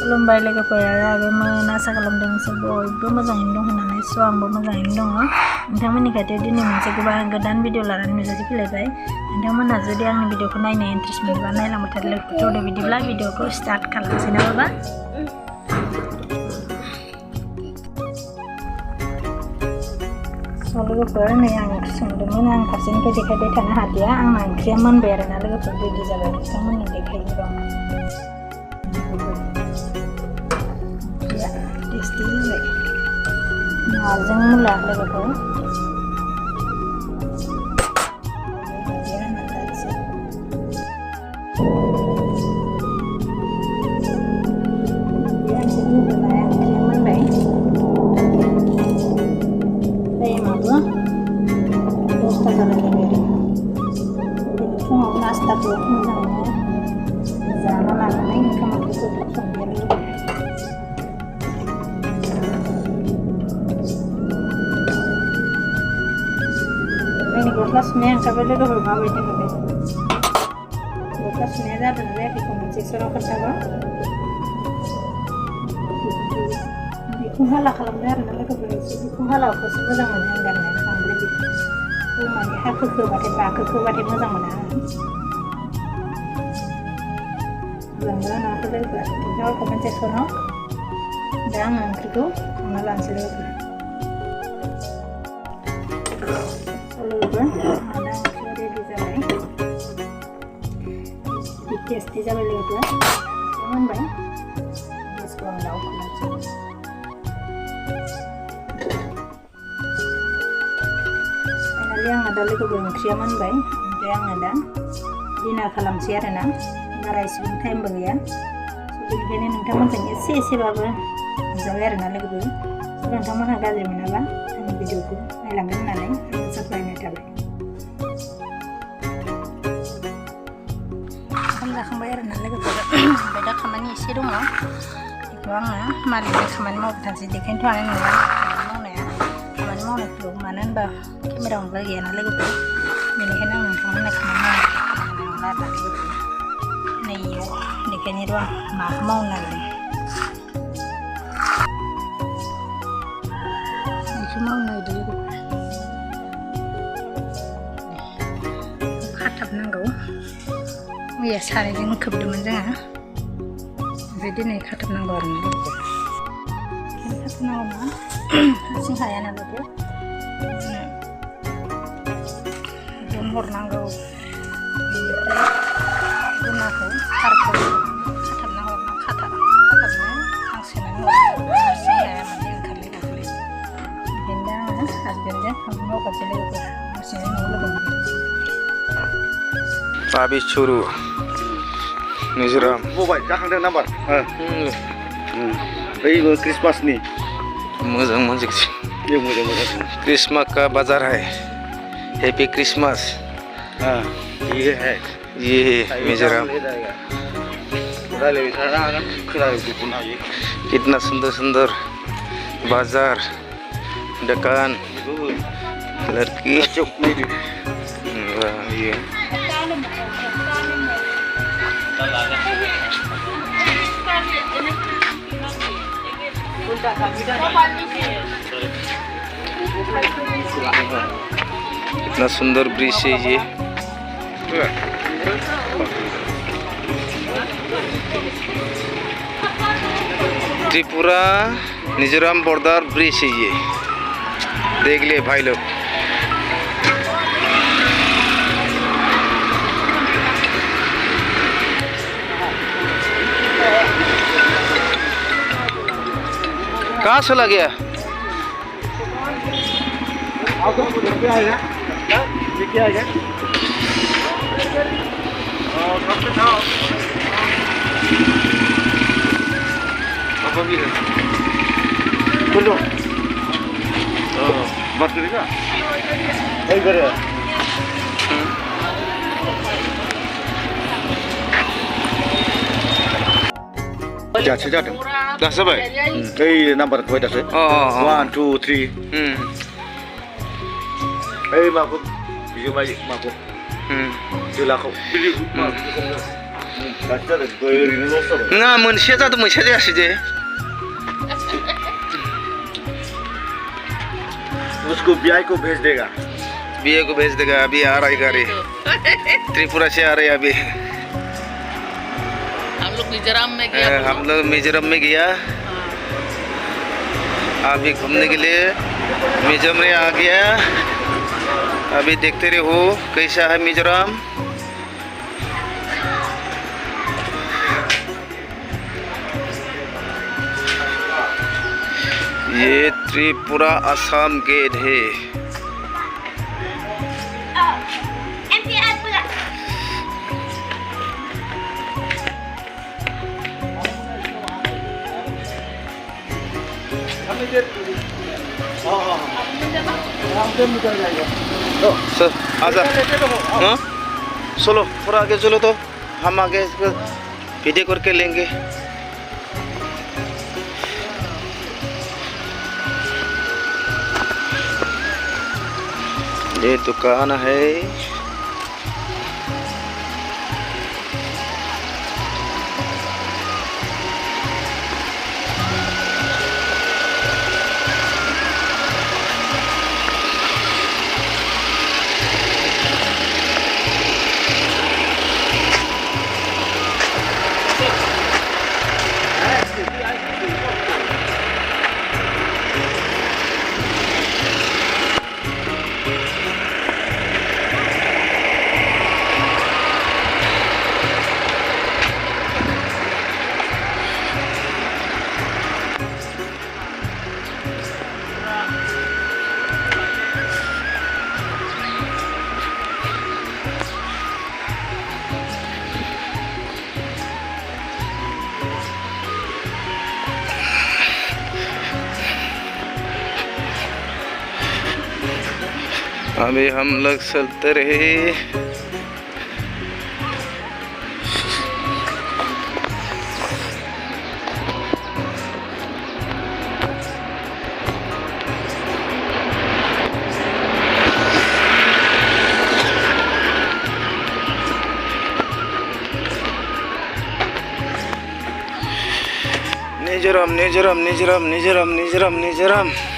खुलुमबाय लोगोफोरा आगैमोन आसा खालामदों नोंसोर बयबो मोजाङैनो दं होननानै स' आंबो मोजाङैनो दङ नोंथांमोननि खाथियाव दिनै मोनसे गोदान भिडिअ लानानै नुजाथि फैलायबाय नोंथांमोनहा जुदि आंनि भिडिअखौ नायनो इन्ट्रेस्ट मोनोबा नायलांबाय थादो लोगोफोर बिदिब्ला भिडिअखौ स्टार्ट खालामनोसै ना बाबा स' लोगोफोर नै आं ओंख्रि संदोंमोन आं फारसेनिफ्राय देखायबाय थानो हादिया आंना ओंख्रिया मोनबाय आरोना लोगोफोर रेडि जाबाय नोंथांमोननो देखायो दं टेस्टि जाबाय नाजों मुला लोगोफोर फुङाव नास्ताखौ मोजाङै जाना लानानै ओंखाम ओंख्रिखौ संनो आंनि गस्ला सुनाया ओंखारबाय लोगोफोर माबायदि मोनबाय गस्ला सुनाया जादों जायाखै कमेन्ट सेक्सनाव खोन्थाबा बिखुं हाला खालामदों आरोना लोगोफोर एसे बिखुं हालाखौसो मोजां मोनो आं गाननो बांद्राय बिखुं माने हाखोबाथाय बाखोबाथाय मोजां मोना आं मोजां नाखौ लोगोफोर खोन्थाबा कमेन्ट सेक्सनाव दा आङो ओंख्रिखौ संना लानोसै लोगोफोर टेस्टि जाबाय लोगोफोर मोनबाय गेसखौ आं दाउ खालामसै फाइनालि आंहा दा लोगोफोर ओंख्रिया मोनबाय ओमफ्राय आङो दा डिनार खालामसै आरोना बारा एसेबां टाइमबो गैया बेनिखायनो नोंथांमोनजों एसेबाबो मोनजाबाय आरोना लोगोफोर नोंथांमोनहा गाज्रि मोनाबा आंनि भिडिअखौ नायलांगोन होननानै आं आसा खालामनाय थाबाय जाखांबाय आरोना लोगोफोर ओमफ्राय दा खामानि एसे दङ बेखौ आङो मालिकनि खामानि मावबाय थानोसै देखायनोथ' हानाय नङा खामानि मावनायखौ मानो होनबा केमेरा हमग्रा गैयाना लोगोफोर बेनिखायनो आं नोंथांमोननो खामानि मावनो नंला आरोना लोगोफोर नै इयाव देखायनो र' आं माखौ मावनो नागिरदों बेखौ मावनो नागिरदों लोगोफोर खाथाबनांगौ मैया सारायजों खोबदोंमोन जोङो ओमफ्राय दिनै खाथाबनांगौ आरो ना खाथाबनांगौना हारसिं हाया नालाय गन हरनांगौ बेनिफ्राय गुनाखौ थारखौ खाथाबना हरनांगौ खाथाबनो हांसोनानै हरनांगौ हारसिं हाया माने ओंखारलाय गाखोलाय ओंखायनो दा आङो हासबेन्डजों खामानि मावगासिनो लोगोफोर हारसिङै न'आव लोगो मोनगोन Abisuru Mizoram Mobile जाखांदों नाम्बार बैबो क्रिसमासनि मोजां मोनजोबसै ये मोजां क्रिसमस का बाजार है हैप्पी क्रिसमस ये है ये मिजोरम कितना सुंदर सुंदर बाजार दुकान लड़की ये कितना सुंदर ब्रिज है ये त्रिपुरा मिजोरम बॉर्डर ब्रिज है ये देख ले भाई लोग कहाँ चला गया बात करेगा जासे जादों दासो जाबाय ओइ नाम्बारखौ होबाय दासो 1 2 3 ओइ माखौ बिजोमाय माखौ जोलाखौ ना मोनसेया जादों मोनसेया जायासै जे उसको बीआई को भेज देगा बीए को भेज देगा अभी आ रहा है गाड़ी त्रिपुरा से आ रहे हैं अभी हम लोग मिजोरम में गया हम लोग मिजोरम में गया अभी घूमने के लिए मिजोरम में आ गया अभी देखते रहो कैसा है मिजोरम ये त्रिपुरा असम गेट है सर आजा हाँ चलो थोड़ा आगे चलो तो हम आगे वीडियो करके लेंगे ये दुकान है अभी हम लोग चलते रहे मिजोरम मिजोरम मिजोरम मिजोरम मिजोरम मिजोरम